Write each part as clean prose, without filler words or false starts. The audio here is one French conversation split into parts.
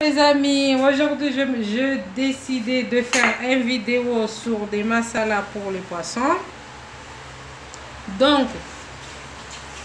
Les amis, aujourd'hui je décidé de faire une vidéo sur des masala pour les poissons. Donc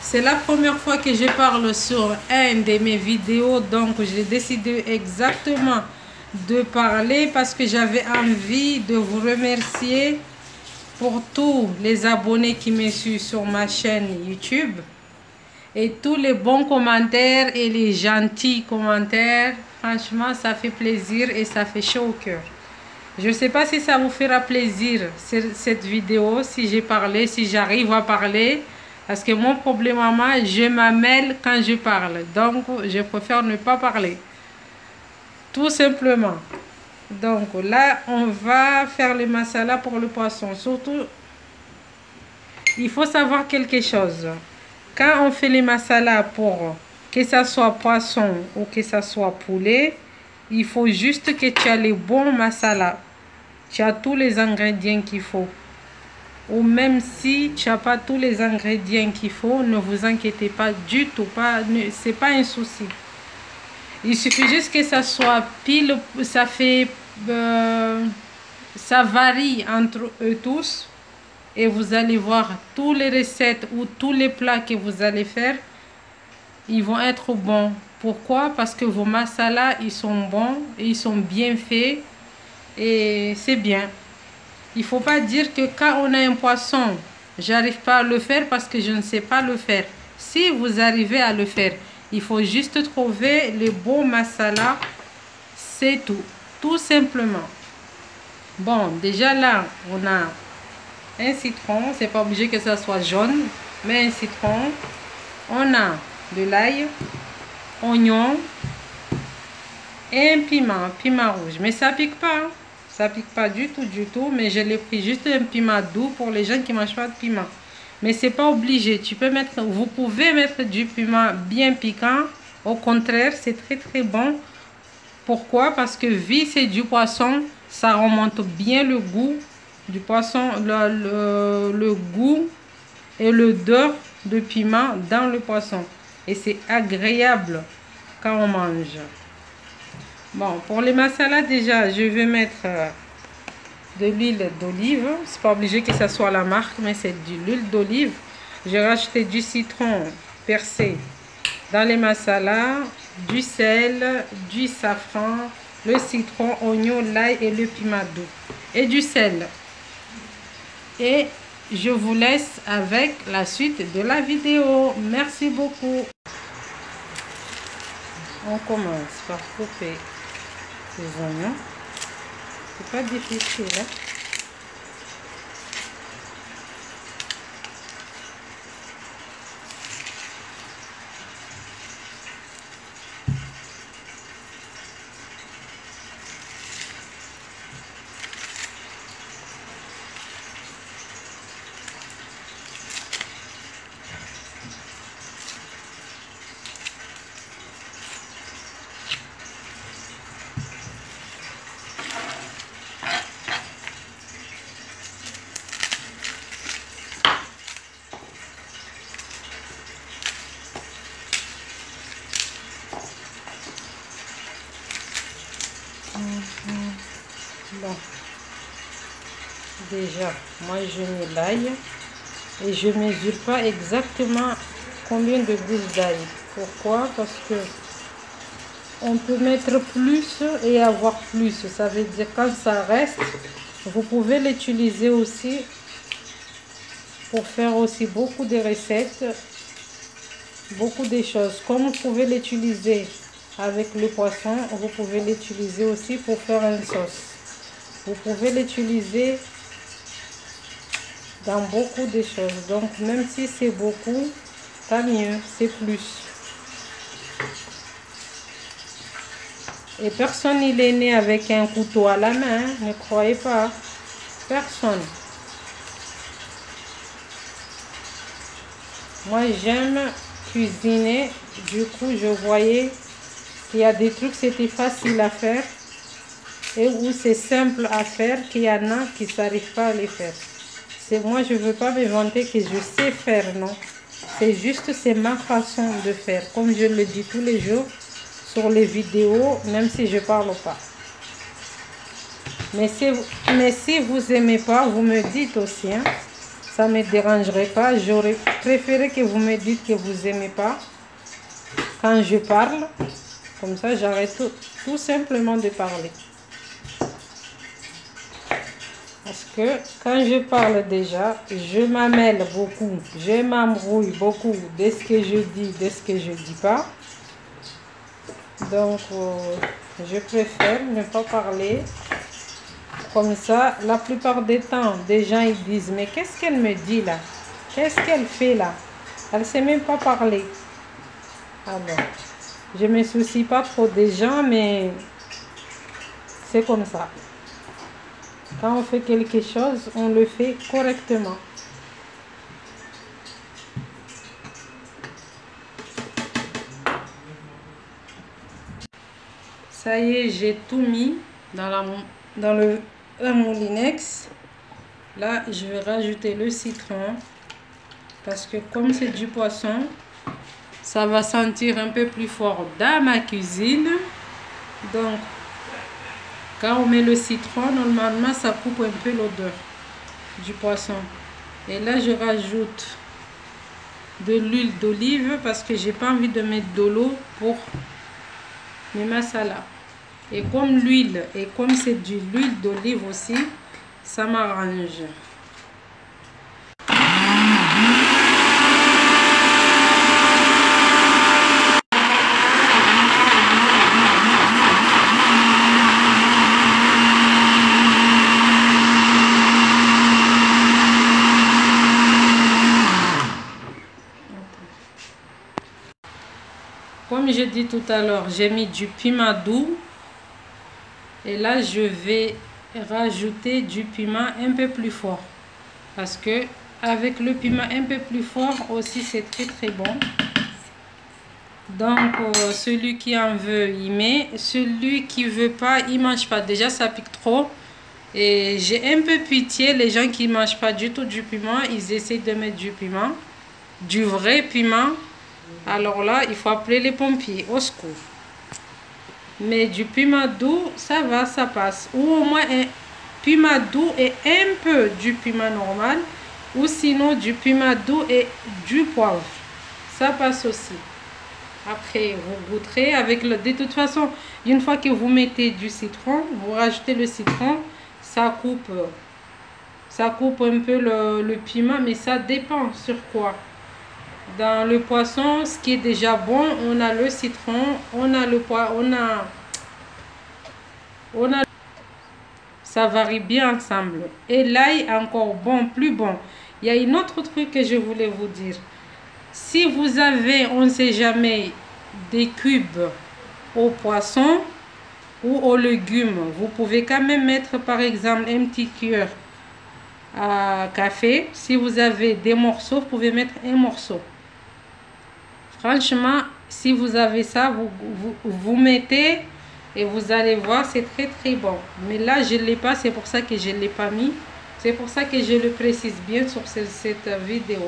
c'est la première fois que je parle sur une de mes vidéos, donc j'ai décidé exactement de parler parce que j'avais envie de vous remercier pour tous les abonnés qui me suivent sur ma chaîne YouTube et tous les bons commentaires et les gentils commentaires. Franchement, ça fait plaisir et ça fait chaud au cœur. Je ne sais pas si ça vous fera plaisir cette vidéo, si j'ai parlé, si j'arrive à parler. Parce que mon problème, maman, je m'amène quand je parle. Donc, je préfère ne pas parler. Tout simplement. Donc, là, on va faire le masala pour le poisson. Surtout, il faut savoir quelque chose. Quand on fait les masala pour que ça soit poisson ou que ça soit poulet, il faut juste que tu as les bons masala. Tu as tous les ingrédients qu'il faut. Ou même si tu n'as pas tous les ingrédients qu'il faut, ne vous inquiétez pas du tout. Ce n'est pas un souci. Il suffit juste que ça soit pile, ça varie entre eux tous. Et vous allez voir tous les recettes ou tous les plats que vous allez faire, ils vont être bons. Pourquoi? Parce que vos masala, ils sont bons, ils sont bien faits et c'est bien. Il ne faut pas dire que quand on a un poisson, j'arrive pas à le faire parce que je ne sais pas le faire. Si vous arrivez à le faire, il faut juste trouver les bons masala, c'est tout. Tout simplement. Bon, déjà là, on a un citron, c'est pas obligé que ça soit jaune, mais un citron. On a de l'ail, oignon et un piment rouge. Mais ça pique pas, hein. Ça pique pas du tout, mais je l'ai pris juste un piment doux pour les gens qui mangent pas de piment. Mais c'est pas obligé. Vous pouvez mettre du piment bien piquant. Au contraire, c'est très bon. Pourquoi? Parce que vu c'est du poisson, ça remonte bien le goût du poisson, le goût et l'odeur de piment dans le poisson. Et c'est agréable quand on mange. Bon, pour les masala, déjà, je vais mettre de l'huile d'olive. C'est pas obligé que ça soit la marque, mais c'est de l'huile d'olive. J'ai rajouté du citron percé dans les masala, du sel, du safran, le citron, oignon, l'ail et le piment doux. Et du sel. Et je vous laisse avec la suite de la vidéo. Merci beaucoup. On commence par couper les oignons. C'est pas difficile, hein? Bon, déjà, moi je mets l'ail et je mesure pas exactement combien de gousses d'ail. Pourquoi? Parce que on peut mettre plus et avoir plus. Ça veut dire quand ça reste, vous pouvez l'utiliser aussi pour faire aussi beaucoup de recettes, beaucoup de choses. Comme vous pouvez l'utiliser avec le poisson, vous pouvez l'utiliser aussi pour faire une sauce. Vous pouvez l'utiliser dans beaucoup de choses. Donc même si c'est beaucoup, tant mieux, c'est plus. Et personne il est né avec un couteau à la main, ne croyez pas. Personne. Moi j'aime cuisiner, du coup je voyais qu'il y a des trucs c'était facile à faire et où c'est simple à faire, qu'il y en a qui ne s'arrivent pas à les faire. Moi je ne veux pas me vanter que je sais faire, non. C'est juste c'est ma façon de faire. Comme je le dis tous les jours, sur les vidéos, même si je parle pas. Mais si vous aimez pas, vous me dites aussi, hein. Ça me dérangerait pas. J'aurais préféré que vous me dites que vous aimez pas quand je parle. Comme ça, j'arrête tout simplement de parler. Parce que quand je parle déjà, je m'amène beaucoup, je m'embrouille beaucoup de ce que je dis, de ce que je dis pas. Donc, je préfère ne pas parler. Comme ça, la plupart des temps, des gens ils disent, mais qu'est-ce qu'elle me dit là? Qu'est-ce qu'elle fait là? Elle ne sait même pas parler. Alors, je ne me soucie pas trop des gens, mais c'est comme ça. Quand on fait quelque chose, on le fait correctement. Ça y est, j'ai tout mis dans le moulinex. Là, je vais rajouter le citron. Parce que comme c'est du poisson, ça va sentir un peu plus fort dans ma cuisine. Donc, quand on met le citron, normalement, ça coupe un peu l'odeur du poisson. Et là, je rajoute de l'huile d'olive parce que j'ai pas envie de mettre de l'eau pour mes masala. Et comme l'huile, et comme c'est de l'huile d'olive aussi, ça m'arrange. Comme j'ai dit tout à l'heure, j'ai mis du piment doux. Et là, je vais rajouter du piment un peu plus fort. Parce que avec le piment un peu plus fort aussi, c'est très très bon. Donc, celui qui en veut, il met. Celui qui veut pas, il mange pas. Déjà, ça pique trop. Et j'ai un peu pitié. Les gens qui mangent pas du tout du piment, ils essaient de mettre du piment. Du vrai piment. Alors là, il faut appeler les pompiers au secours. Mais du piment doux, ça va, ça passe. Ou au moins un piment doux et un peu du piment normal. Ou sinon du piment doux et du poivre. Ça passe aussi. Après, vous goûterez avec le... De toute façon, une fois que vous mettez du citron, vous rajoutez le citron, ça coupe un peu le piment, mais ça dépend sur quoi. Dans le poisson, ce qui est déjà bon, on a le citron, on a le poivre, ça varie bien ensemble. Et l'ail encore bon, plus bon. Il y a un autre truc que je voulais vous dire. Si vous avez, on ne sait jamais, des cubes au poisson ou aux légumes, vous pouvez quand même mettre par exemple un petit cuillère à café. Si vous avez des morceaux, vous pouvez mettre un morceau. Franchement, si vous avez ça, vous mettez et vous allez voir, c'est très très bon. Mais là, je ne l'ai pas, c'est pour ça que je ne l'ai pas mis. C'est pour ça que je le précise bien sur cette vidéo.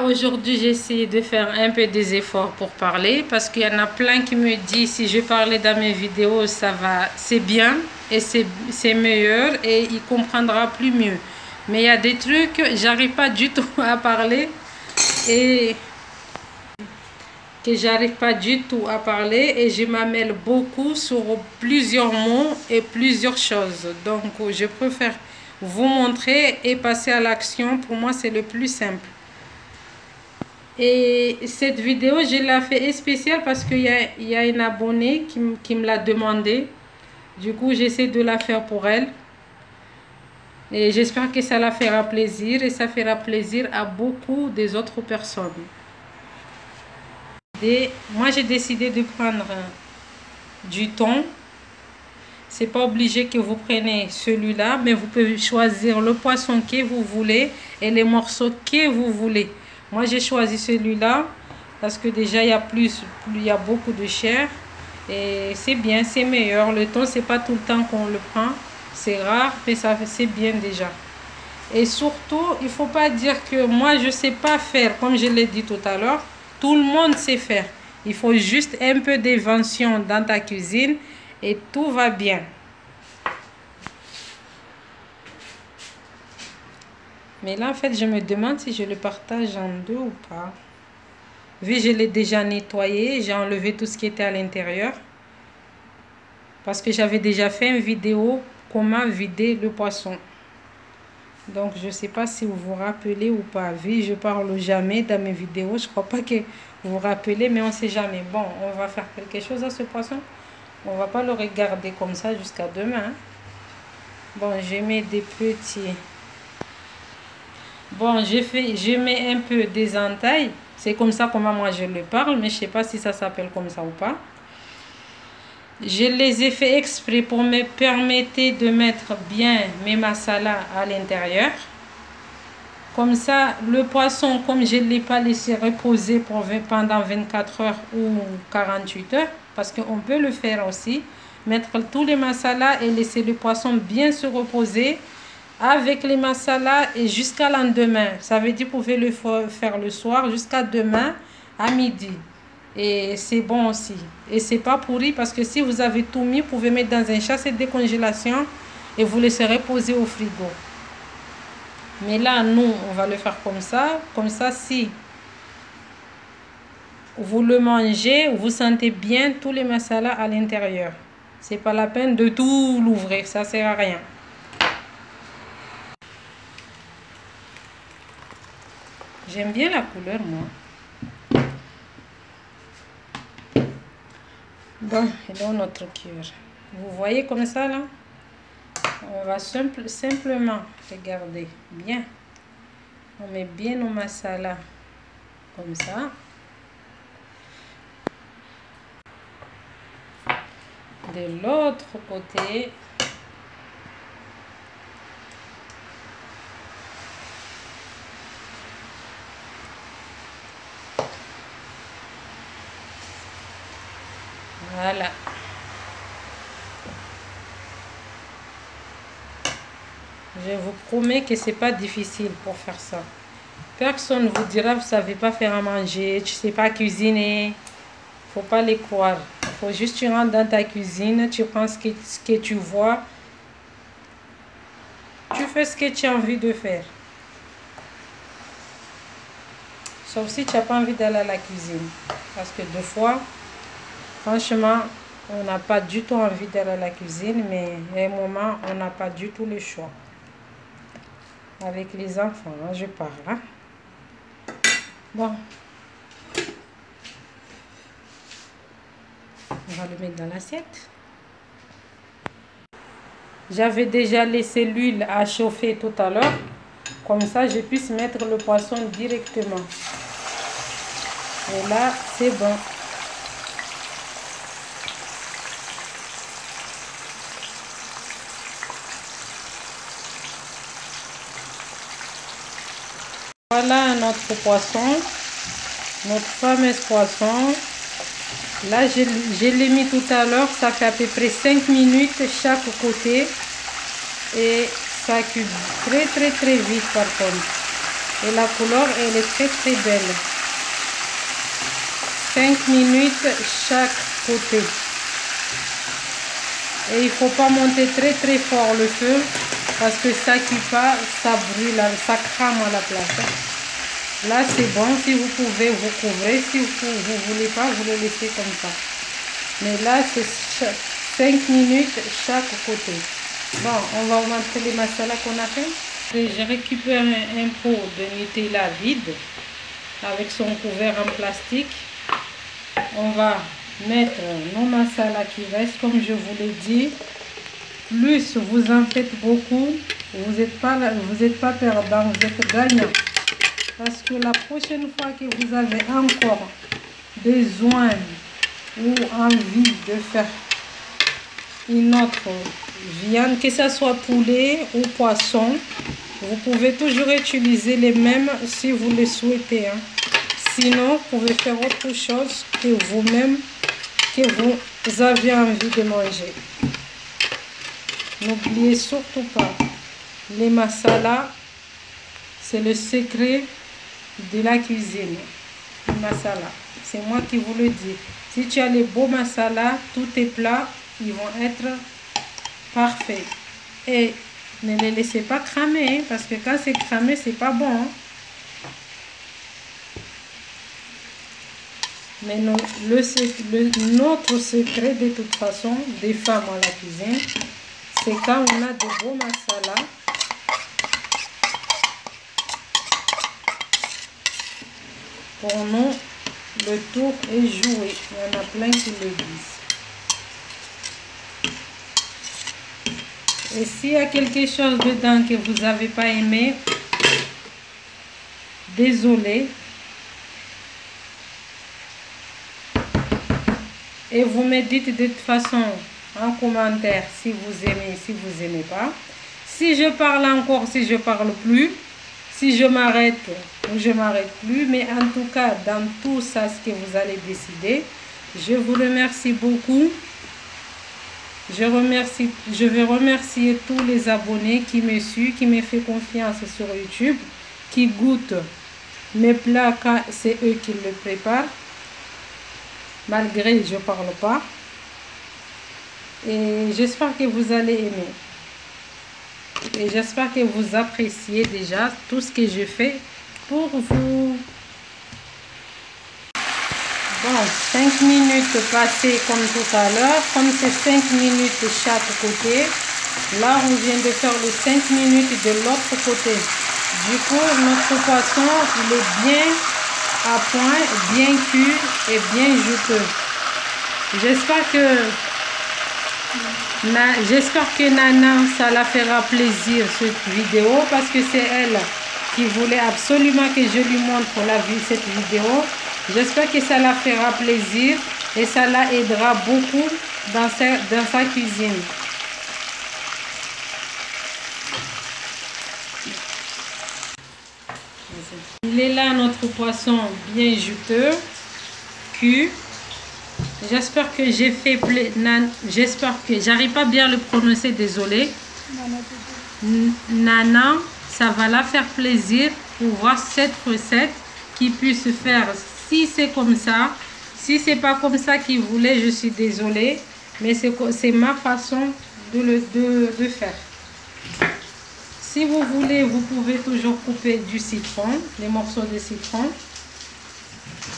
Aujourd'hui, j'ai essayé de faire un peu des efforts pour parler parce qu'il y en a plein qui me disent si je parlais dans mes vidéos, ça va, c'est bien et c'est meilleur et il comprendra plus mieux. Mais il y a des trucs, j'arrive pas du tout à parler et je m'amène beaucoup sur plusieurs mots et plusieurs choses. Donc, je préfère vous montrer et passer à l'action. Pour moi, c'est le plus simple. Et cette vidéo, je l'ai fait spéciale parce qu'il y a une abonnée qui me l'a demandé. Du coup, j'essaie de la faire pour elle. Et j'espère que ça la fera plaisir et ça fera plaisir à beaucoup des autres personnes. Moi, j'ai décidé de prendre du thon C'est pas obligé que vous preniez celui-là, mais vous pouvez choisir le poisson que vous voulez et les morceaux que vous voulez. Moi, j'ai choisi celui-là parce que déjà, il y a beaucoup de chair. Et c'est bien, c'est meilleur. Le thon, c'est pas tout le temps qu'on le prend. C'est rare, mais ça, c'est bien déjà. Et surtout, il faut pas dire que moi, je sais pas faire, comme je l'ai dit tout à l'heure. Tout le monde sait faire. Il faut juste un peu d'invention dans ta cuisine et tout va bien. Mais là, en fait, je me demande si je le partage en deux ou pas. Vu que je l'ai déjà nettoyé, j'ai enlevé tout ce qui était à l'intérieur. Parce que j'avais déjà fait une vidéo comment vider le poisson. Donc, je ne sais pas si vous vous rappelez ou pas. Vu que je parle jamais dans mes vidéos, je ne crois pas que vous vous rappelez, mais on ne sait jamais. Bon, on va faire quelque chose à ce poisson. On ne va pas le regarder comme ça jusqu'à demain. Bon, je mets des petits... Bon, je mets un peu des entailles. C'est comme ça comment moi je le parle, mais je ne sais pas si ça s'appelle comme ça ou pas. Je les ai fait exprès pour me permettre de mettre bien mes masalas à l'intérieur. Comme ça, le poisson, comme je ne l'ai pas laissé reposer pendant 24 heures ou 48 heures, parce qu'on peut le faire aussi, mettre tous les masalas et laisser le poisson bien se reposer avec les masalas et jusqu'à lendemain. Ça veut dire que vous pouvez le faire le soir jusqu'à demain à midi. Et c'est bon aussi. Et c'est pas pourri parce que si vous avez tout mis, vous pouvez mettre dans un sachet de décongélation et vous laisser reposer au frigo. Mais là, nous, on va le faire comme ça. Comme ça, si vous le mangez, vous sentez bien tous les masalas à l'intérieur. C'est pas la peine de tout l'ouvrir, ça sert à rien. J'aime bien la couleur, moi. Bon, et dans notre cuir. Vous voyez comme ça, là? On va simplement regarder bien. On met bien nos masala comme ça. De l'autre côté, voilà. Je vous promets que c'est pas difficile pour faire ça. Personne ne vous dira vous savez pas faire à manger, tu sais pas cuisiner. Faut pas les croire. Il faut juste tu rentres dans ta cuisine, tu prends ce que tu vois, tu fais ce que tu as envie de faire. Sauf si tu n'as pas envie d'aller à la cuisine. Parce que des fois, franchement, on n'a pas du tout envie d'aller à la cuisine, mais à un moment, on n'a pas du tout le choix. Avec les enfants, hein, je parle. Hein. Bon. On va le mettre dans l'assiette. J'avais déjà laissé l'huile à chauffer tout à l'heure. Comme ça, je puisse mettre le poisson directement. Et là, c'est bon. Voilà notre poisson. Notre fameux poisson. Là, je l'ai mis tout à l'heure. Ça fait à peu près 5 minutes chaque côté. Et ça cuit très vite par contre. Et la couleur, elle est très belle. 5 minutes chaque côté. Et il ne faut pas monter très fort le feu. Parce que ça cuit pas, ça brûle, ça crame à la place. Là, c'est bon. Si vous pouvez, vous couvrez. Si vous ne voulez pas, vous le laissez comme ça. Mais là, c'est 5 minutes chaque côté. Bon, on va vous montrer les masalas qu'on a fait. J'ai récupéré un pot de Nutella vide avec son couvert en plastique. On va mettre nos masalas qui restent, comme je vous l'ai dit. Plus vous en faites beaucoup, vous n'êtes pas perdant, vous êtes gagnant. Parce que la prochaine fois que vous avez encore besoin ou envie de faire une autre viande, que ce soit poulet ou poisson, vous pouvez toujours utiliser les mêmes si vous le souhaitez, hein. Sinon, vous pouvez faire autre chose que vous-même, que vous avez envie de manger. N'oubliez surtout pas, les masala, c'est le secret de la cuisine. Le masala, c'est moi qui vous le dis. Si tu as les beaux masala, tous tes plats, ils vont être parfaits. Et ne les laissez pas cramer, hein, parce que quand c'est cramé, c'est pas bon, hein. Mais notre secret de toute façon des femmes à la cuisine, c'est quand on a de beaux masala. Pour nous, le tour est joué. Il y en a plein qui le disent. Et s'il y a quelque chose dedans que vous n'avez pas aimé, désolé. Et vous me dites de toute façon en commentaire si vous aimez, si vous n'aimez pas. Si je parle encore, si je parle plus, si je m'arrête ou je m'arrête plus. Mais en tout cas, dans tout ça, ce que vous allez décider, je vous remercie beaucoup. Je vais remercier tous les abonnés qui me suivent, qui me font confiance sur YouTube, qui goûtent mes plats quand c'est eux qui le préparent. Malgré je ne parle pas. Et j'espère que vous allez aimer. Et j'espère que vous appréciez déjà tout ce que je fais pour vous. Bon, 5 minutes passées comme tout à l'heure. Comme c'est 5 minutes de chaque côté. Là, on vient de faire les 5 minutes de l'autre côté. Du coup, notre poisson, il est bien à point, bien cuit et bien juteux. J'espère que Nana, ça la fera plaisir cette vidéo, parce que c'est elle qui voulait absolument que je lui montre cette vidéo. J'espère que ça la fera plaisir et ça la aidera beaucoup dans sa cuisine. Il est là notre poisson bien juteux, cuit. J'espère que j'espère que j'arrive pas bien à le prononcer, désolé. Nana, ça va la faire plaisir pour voir cette recette qui puisse faire. Si c'est comme ça, si c'est pas comme ça qu'il voulait, je suis désolée, mais c'est ma façon de faire. Si vous voulez, vous pouvez toujours couper du citron, les morceaux de citron.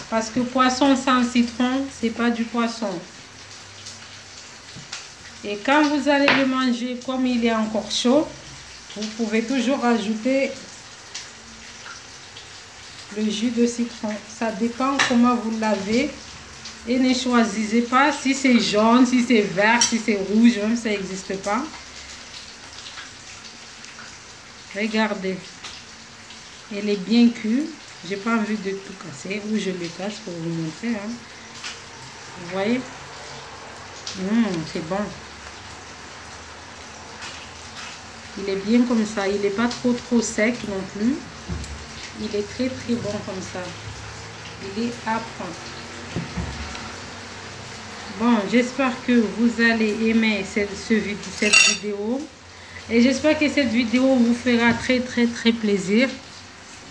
Parce que poisson sans citron, c'est pas du poisson. Et quand vous allez le manger, comme il est encore chaud, vous pouvez toujours ajouter le jus de citron. Ça dépend comment vous l'avez. Et ne choisissez pas si c'est jaune, si c'est vert, si c'est rouge, même ça n'existe pas. Regardez, elle est bien cuite. J'ai pas envie de tout casser, ou je le casse pour vous montrer, hein. Vous voyez, c'est bon. Il est bien comme ça, il n'est pas trop sec non plus. Il est très bon comme ça. Il est à point. Bon, j'espère que vous allez aimer cette vidéo. Et j'espère que cette vidéo vous fera très plaisir.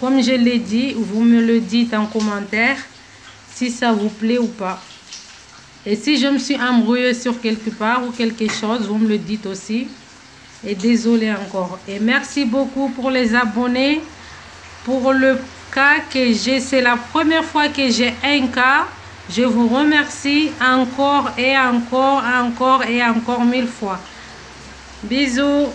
Comme je l'ai dit, vous me le dites en commentaire si ça vous plaît ou pas. Et si je me suis embrouillée sur quelque part ou quelque chose, vous me le dites aussi. Et désolé encore. Et merci beaucoup pour les abonnés. Pour le cas que j'ai, c'est la première fois que j'ai un cas. Je vous remercie encore et encore 1000 fois. Bisous.